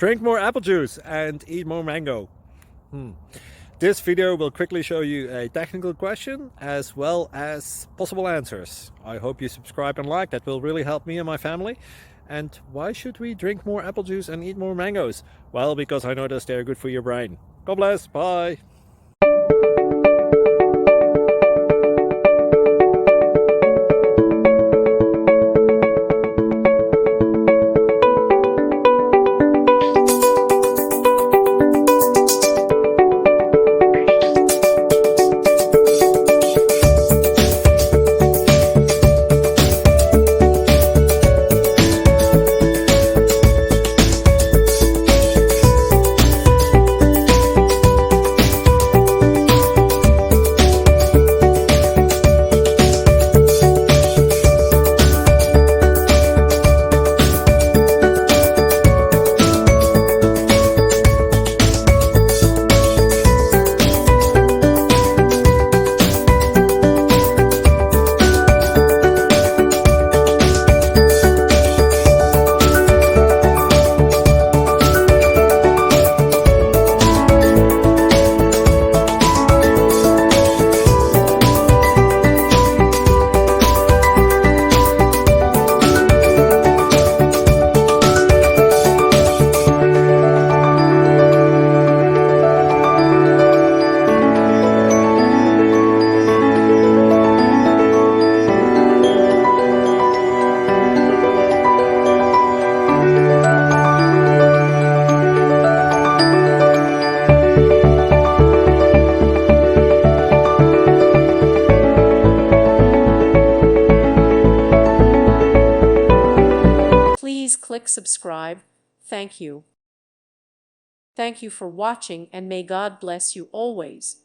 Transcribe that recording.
Drink more apple juice and eat more mango. This video will quickly show you a technical question as well as possible answers. I hope you subscribe and like, that will really help me and my family. And why should we drink more apple juice and eat more mangoes? Well, because I noticed they're good for your brain. God bless, bye! Please click subscribe. Thank you. Thank you for watching, and may God bless you always.